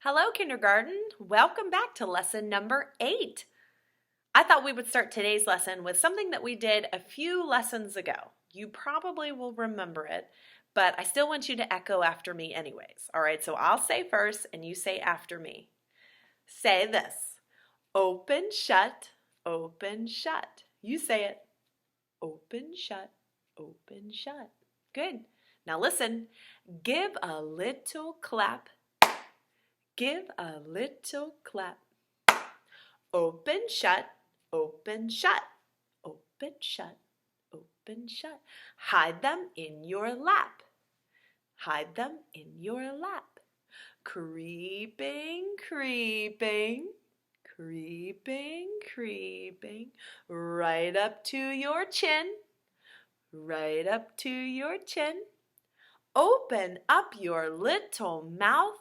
Hello, kindergarten. Welcome back to lesson number 8. I thought we would start today's lesson with something that we did a few lessons ago. You probably will remember it, but I still want you to echo after me anyways. All right, so I'll say first and you say after me. Say this. Open, shut, open, shut. You say it. Open, shut, open, shut. Good. Now listen. Give a little clap. Give a little clap. Open, shut, open, shut. Open, shut, open, shut. Hide them in your lap. Hide them in your lap. Creeping, creeping, creeping, creeping. Right up to your chin. Right up to your chin. Open up your little mouth.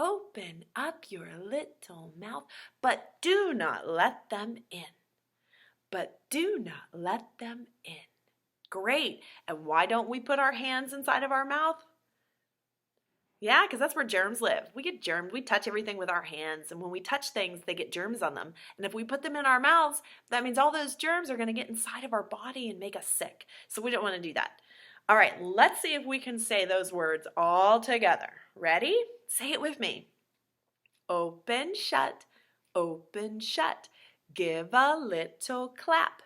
Open up your little mouth, but do not let them in. But do not let them in. Great. And why don't we put our hands inside of our mouth? Yeah, because that's where germs live. We get germs. We touch everything with our hands. And when we touch things, they get germs on them. And if we put them in our mouths, that means all those germs are going to get inside of our body and make us sick. So we don't want to do that. All right, let's see if we can say those words all together. Ready? Say it with me. Open, shut, open, shut. Give a little clap.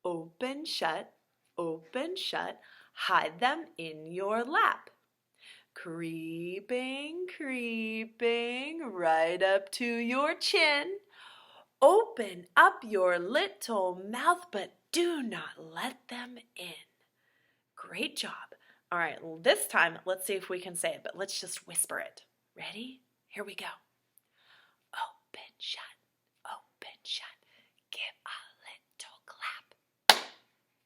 Open, shut, open, shut. Hide them in your lap. Creeping, creeping, right up to your chin. Open up your little mouth, but do not let them in. Great job. All right, this time, let's see if we can say it, but let's just whisper it. Ready? Here we go. Open, shut, open, shut. Give a little clap.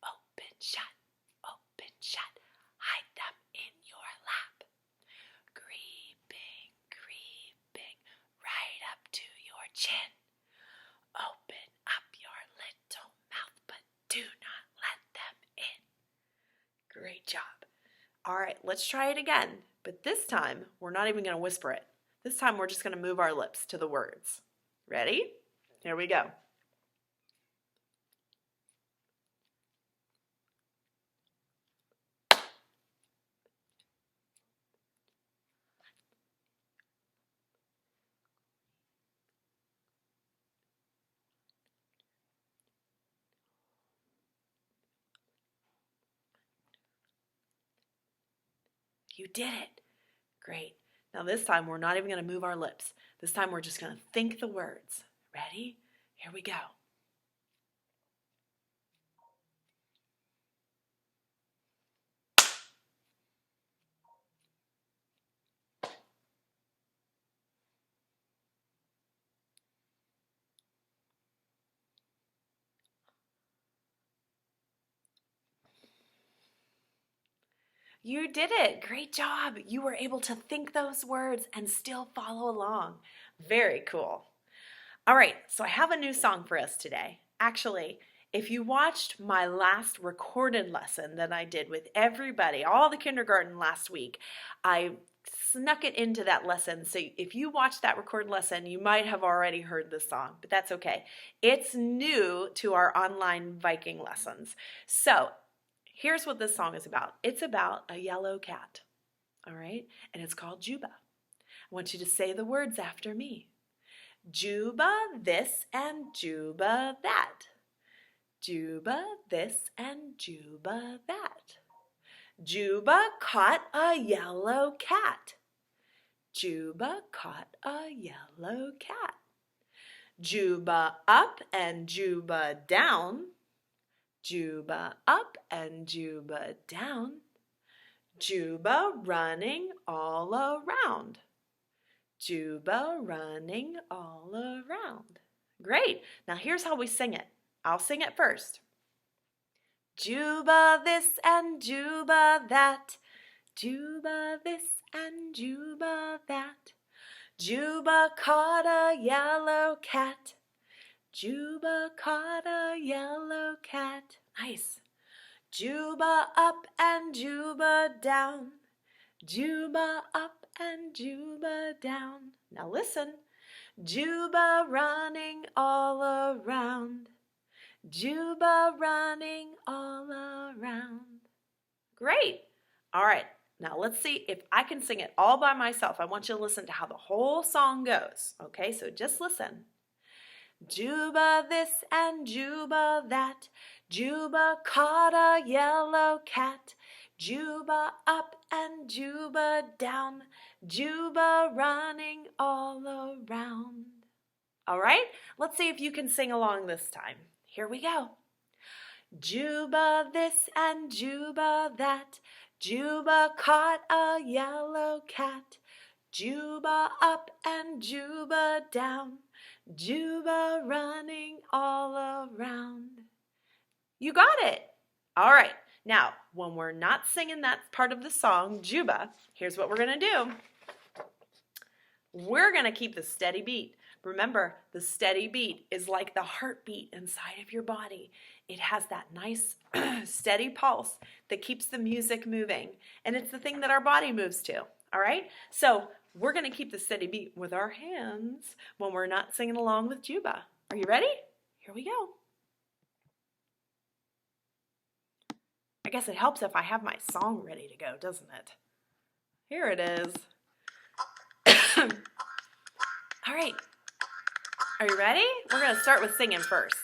Open, shut, open, shut. Hide them in your lap. Creeping, creeping, right up to your chin. Open up your little mouth, but do not let them in. Great job. All right, let's try it again. But this time, we're not even going to whisper it. This time, we're just going to move our lips to the words. Ready? Here we go. You did it. Great. Now this time, we're not even going to move our lips. This time, we're just going to think the words. Ready? Here we go. You did it. Great job. You were able to think those words and still follow along. Very cool. All right, so I have a new song for us today. Actually, if you watched my last recorded lesson that I did with everybody, all the kindergarten last week, I snuck it into that lesson. So if you watched that recorded lesson, you might have already heard this song, but that's okay. It's new to our online Viking lessons. So here's what this song is about. It's about a yellow cat, all right? And it's called Juba. I want you to say the words after me. Juba this and Juba that. Juba this and Juba that. Juba caught a yellow cat. Juba caught a yellow cat. Juba up and Juba down. Juba up and Juba down. Juba running all around. Juba running all around. Great. Now here's how we sing it. I'll sing it first. Juba this and Juba that. Juba this and Juba that. Juba caught a yellow cat. Juba caught a yellow cat. Nice. Juba up and Juba down. Juba up and Juba down. Now listen. Juba running all around. Juba running all around. Great. All right. Now let's see if I can sing it all by myself. I want you to listen to how the whole song goes. Okay, so just listen. Juba this and Juba that. Juba caught a yellow cat. Juba up and Juba down. Juba running all around. All right, let's see if you can sing along this time. Here we go. Juba this and Juba that. Juba caught a yellow cat. Juba up and Juba down. Juba running all around. You got it. All right. Now, when we're not singing that part of the song, Juba, here's what we're going to do. We're going to keep the steady beat. Remember, the steady beat is like the heartbeat inside of your body. It has that nice steady pulse that keeps the music moving. And it's the thing that our body moves to. All right? So we're going to keep the steady beat with our hands when we're not singing along with Juba. Are you ready? Here we go. I guess it helps if I have my song ready to go, doesn't it? Here it is. All right. Are you ready? We're going to start with singing first.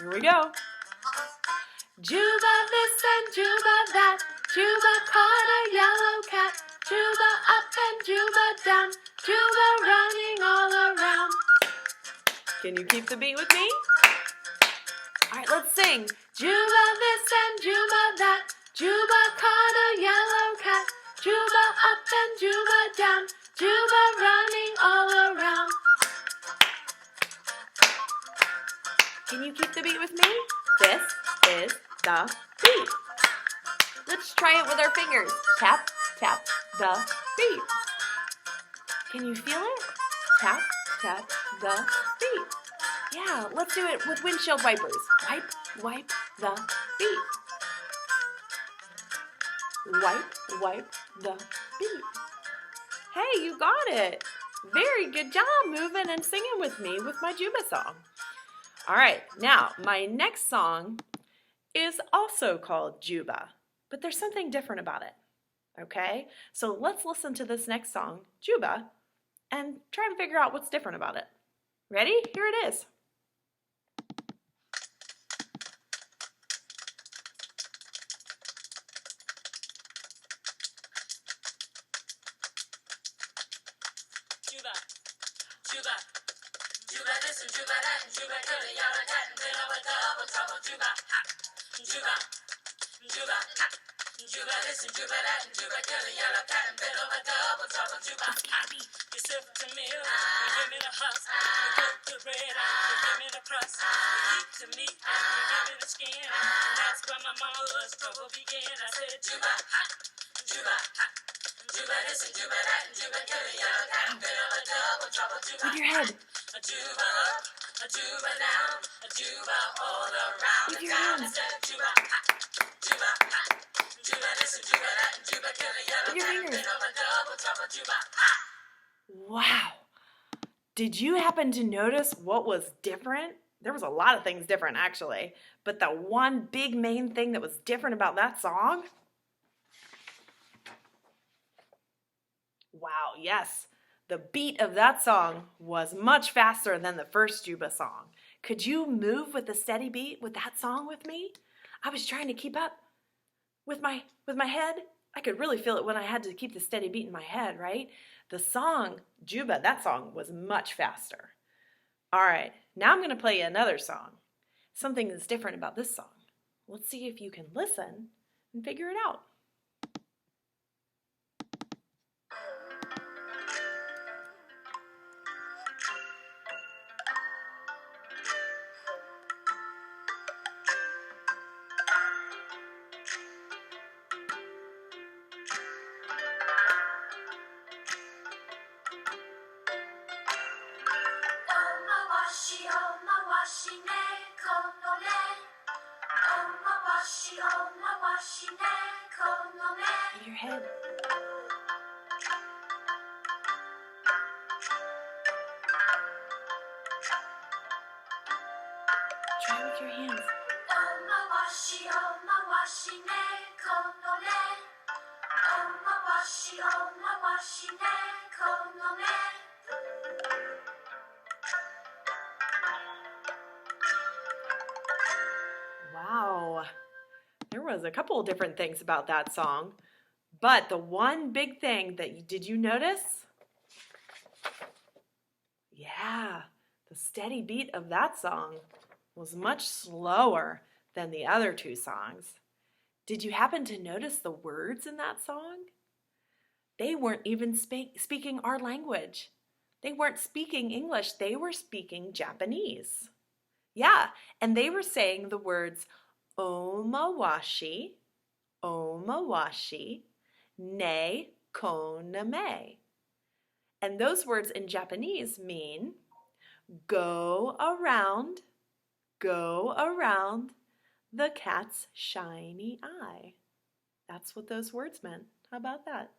Here we go. Juba this and Juba that. Juba caught a yellow cat. Juba up and Juba down. Juba running all around. Can you keep the beat with me? All right, let's sing. Juba this and Juba that. Juba caught a yellow cat. Juba up and Juba down. Juba running all around. Can you keep the beat with me? This is the beat. Let's try it with our fingers. Tap, tap, the beat. Can you feel it? Tap, tap, the beat. Yeah, let's do it with windshield wipers. Wipe, wipe the beat. Wipe, wipe the beat. Hey, you got it. Very good job moving and singing with me with my Juba song. All right, now my next song is also called Juba, but there's something different about it, okay? So let's listen to this next song, Juba, and try and figure out what's different about it. Ready? Here it is. Juba, Juba, Juba this and Juba that and Juba to the yellow cat and then over double trouble. Juba, ha, Juba, Juba, ha, Juba this and Juba that and Juba to the yellow cat and then over double trouble. Juba, ha, you sip the milk, you give me the husk, you cook the bread, you give me the crust, you eat the meat, you give me the skin, and that's where my mama's trouble began. I said Juba, ha, Juba, ha. Juba this and Juba that and Juba to the yellow cat and then over double trouble. Juba, With your head. a Juba up, a Juba down, a Juba all around With the your town. I hands. said Juba, ha, Juba, ha, Juba this and Juba that and Juba to the yellow With your cat and fingers. then over double trouble. Juba, ha. Wow. Did you happen to notice what was different? There was a lot of things different, actually. But the one big main thing that was different about that song? Wow, yes. The beat of that song was much faster than the first Juba song. Could you move with the steady beat with that song with me? I was trying to keep up with my head. I could really feel it when I had to keep the steady beat in my head, right? The song, Juba, that song was much faster. All right, now I'm going to play you another song. Something that's different about this song. Let's see if you can listen and figure it out. With your head. with your hands. Omawashi, omawashi ne kono ne. Omawashi ne kono ne. Wow. There was a couple of different things about that song, but the one big thing that did you notice? Yeah, the steady beat of that song was much slower than the other two songs. Did you happen to notice the words in that song? They weren't even speaking our language. They weren't speaking English, they were speaking Japanese. Yeah, and they were saying the words omawashi, omawashi, ne koname. And those words in Japanese mean go around the cat's shiny eye. That's what those words meant. How about that?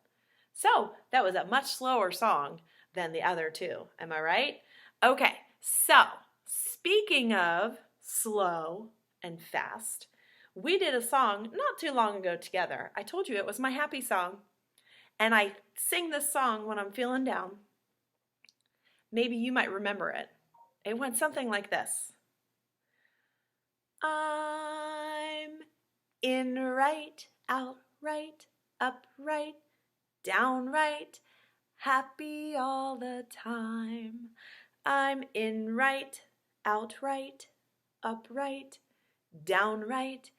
So that was a much slower song than the other two. Am I right? Okay, so speaking of slow and fast, we did a song not too long ago together. I told you it was my happy song. And I sing this song when I'm feeling down. Maybe you might remember it. It went something like this. I'm in right, out right, upright, downright, happy all the time. I'm in right, outright, upright, downright,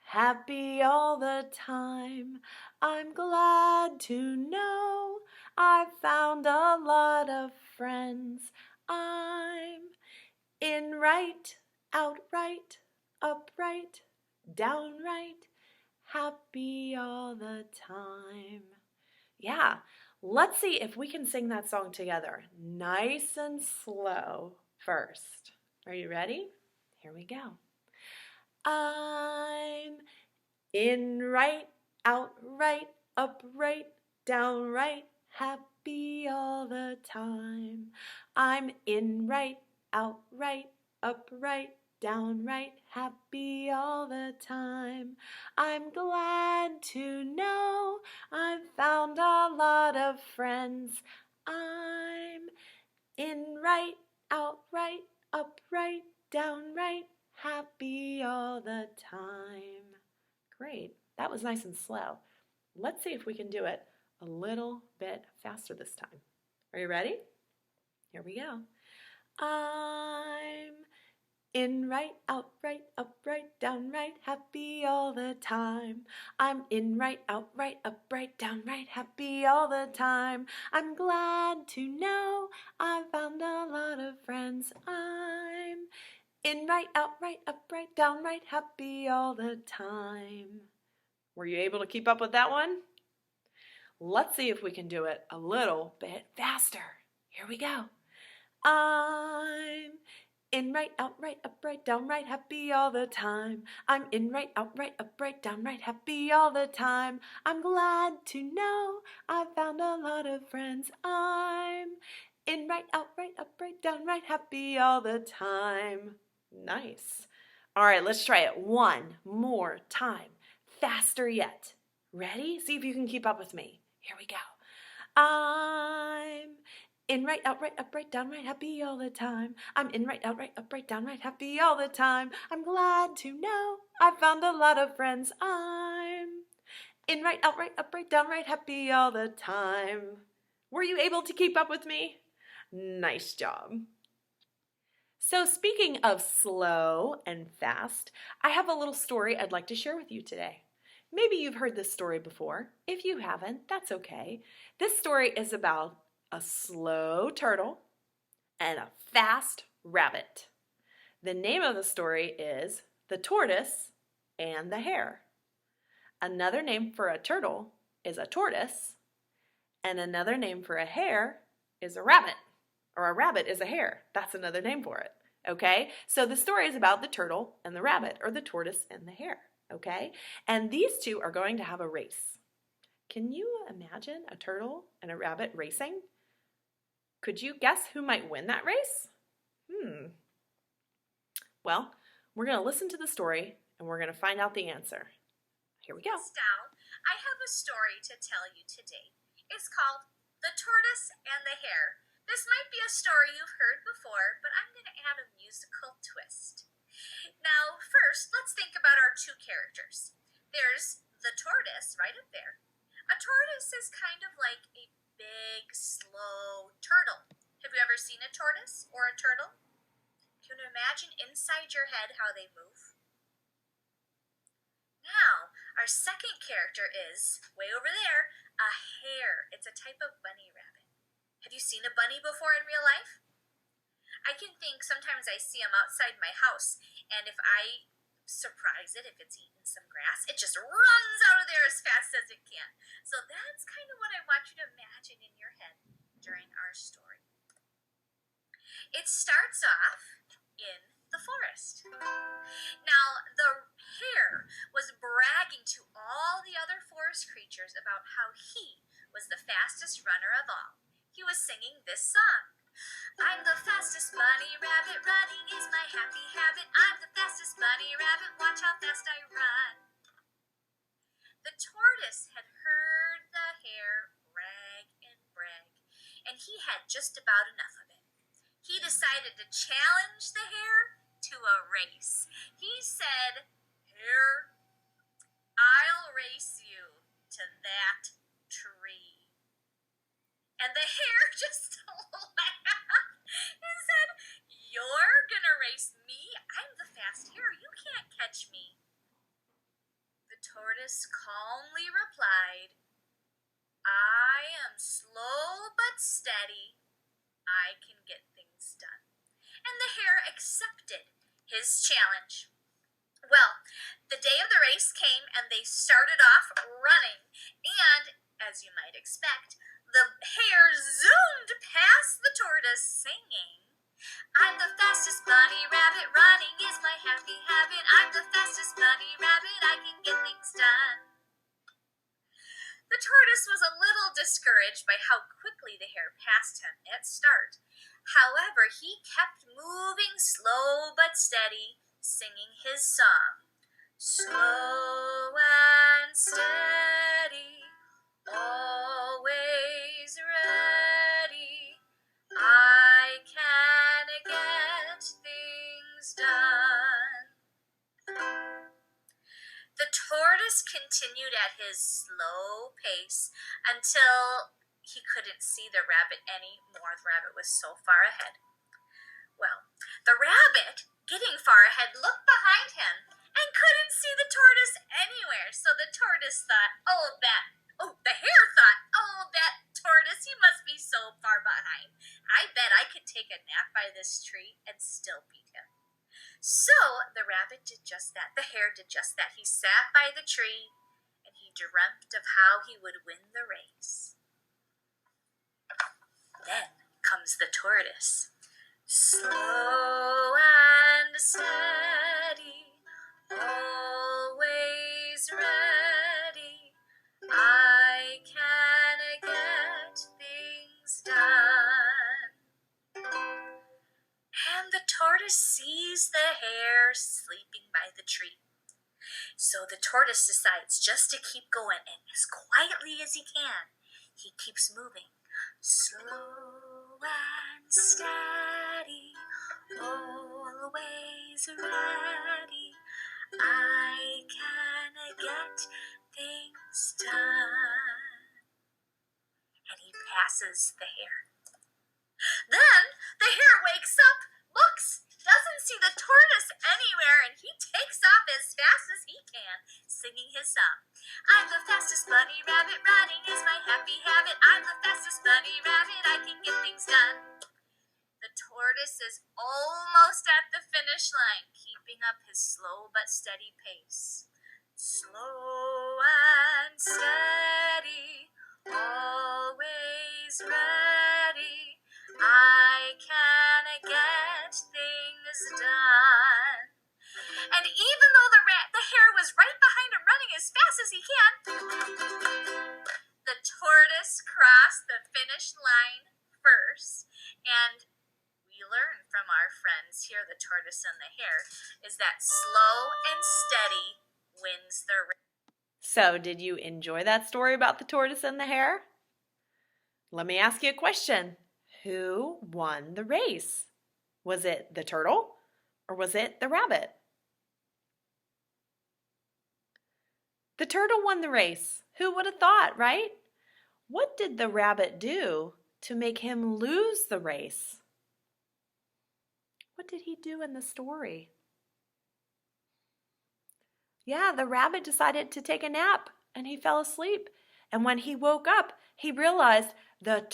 happy all the time. I'm glad to know I've found a lot of friends. I'm in right, outright, upright, downright, happy all the time. Yeah, let's see if we can sing that song together. Nice and slow first. Are you ready? Here we go. I'm in right, outright, upright, downright, happy all the time. I'm in right, outright, upright, downright, happy all the time. I'm glad to know I've found a lot of friends. I'm in right, outright, upright, downright, happy all the time. Great. That was nice and slow. Let's see if we can do it a little bit faster this time. Are you ready? Here we go. I'm in right, outright, upright, downright, happy all the time. I'm in right, outright, upright, downright, happy all the time. I'm glad to know I found a lot of friends. I'm in right, outright, upright, downright, happy all the time. Were you able to keep up with that one? Let's see if we can do it a little bit faster. Here we go. I'm in right, outright, upright, downright, happy all the time. I'm in right, outright, upright, downright, happy all the time. I'm glad to know I've found a lot of friends. I'm in right, outright, upright, downright, happy all the time. Nice. All right, let's try it one more time. Faster yet. Ready? See if you can keep up with me. Here we go. I'm in right, outright, upright, downright, happy all the time. I'm in right, outright, upright, downright, happy all the time. I'm glad to know I've found a lot of friends. I'm in right, outright, upright, downright, happy all the time. Were you able to keep up with me? Nice job. So speaking of slow and fast, I have a little story I'd like to share with you today. Maybe you've heard this story before. If you haven't, that's okay. This story is about a slow turtle and a fast rabbit. The name of the story is The Tortoise and the Hare. Another name for a turtle is a tortoise, and another name for a hare is a rabbit, or a rabbit is a hare. That's another name for it, okay? So the story is about the turtle and the rabbit, or the tortoise and the hare, okay? And these two are going to have a race. Can you imagine a turtle and a rabbit racing? Could you guess who might win that race? Well, We're going to listen to the story and we're going to find out the answer. Here we go. Down, I have a story to tell you today. It's called The Tortoise and the Hare. This might be a story you've heard before, but I'm going to add a musical twist. Now, first, let's think about our two characters. There's the tortoise right up there. A tortoise is kind of like a big, slow turtle. Have you ever seen a tortoise or a turtle? Can you imagine inside your head how they move? Now, our second character is, way over there, a hare. It's a type of bunny rabbit. Have you seen a bunny before in real life? I can think sometimes I see them outside my house, and if I surprise it, if it's eating some grass, it just runs out of there as fast as it can. So that's kind of what I want you to imagine in your head during our story. It starts off in the forest. Now, the hare was bragging to all the other forest creatures about how he was the fastest runner of all. He was singing this song. I'm the fastest bunny rabbit, running is my happy habit. I'm the fastest bunny rabbit, watch how fast I run. The tortoise had heard the hare brag and brag, and he had just about enough of it. He decided to challenge the hare to a race. He said, "Hare, I'll race you to that tree." And the hare just laughed and said, "You're gonna race me? I'm the fast hare. You can't catch me." The tortoise calmly replied, "I am slow but steady. I can get things done." And the hare accepted his challenge. Well, the day of the race came and they started off running, and as you might expect, the hare zoomed past the tortoise singing, I'm the fastest bunny rabbit, running is my happy habit. I'm the fastest bunny rabbit, I can get things done. The tortoise was a little discouraged by how quickly the hare passed him at start. However, he kept moving slow but steady, singing his song. Slow and steady, always ready, I can get things done. The tortoise continued at his slow pace until he couldn't see the rabbit anymore. The rabbit was so far ahead. Well, the rabbit, getting far ahead, looked behind him and couldn't see the tortoise anywhere. So the tortoise thought, the hare thought, that tortoise, he must be so far behind. I bet I could take a nap by this tree and still beat him. So the rabbit did just that. The hare did just that. He sat by the tree and he dreamt of how he would win the race. Then comes the tortoise. Slow and steady, always ready, I can get things done. And the tortoise sees the hare sleeping by the tree. So the tortoise decides just to keep going, and as quietly as he can, he keeps moving. Slow and steady, always ready, I can get things done. And he passes the hare. Then the hare wakes up, looks, doesn't see the tortoise anywhere, and he takes off as fast as he can, singing his song. I'm the fastest bunny rabbit, running is my happy habit. I'm the fastest bunny rabbit, I can get things done. The tortoise is almost at the finish line, keeping up his slow but steady pace. Slow and steady, always ready, I can get things done. And even though the hare was right behind him, running as fast as he can, the tortoise crossed the finish line first. And we learn from from our friends here, the tortoise and the hare, is that slow and steady wins the race. So, did you enjoy that story about the tortoise and the hare? Let me ask you a question. Who won the race? Was it the turtle or was it the rabbit? The turtle won the race. Who would have thought, right? What did the rabbit do to make him lose the race? What did he do in the story? Yeah, the rabbit decided to take a nap and he fell asleep. And when he woke up, he realized the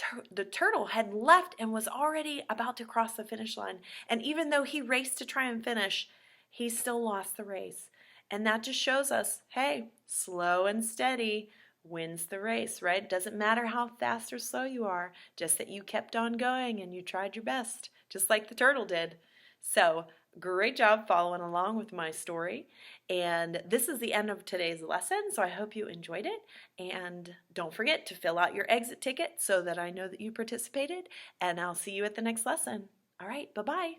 turtle had left and was already about to cross the finish line. And even though he raced to try and finish, he still lost the race. And that just shows us, hey, slow and steady wins the race, right? It doesn't matter how fast or slow you are, just that you kept on going and you tried your best, just like the turtle did. So, great job following along with my story. And this is the end of today's lesson, so I hope you enjoyed it. And don't forget to fill out your exit ticket so that I know that you participated. And I'll see you at the next lesson. All right, bye-bye.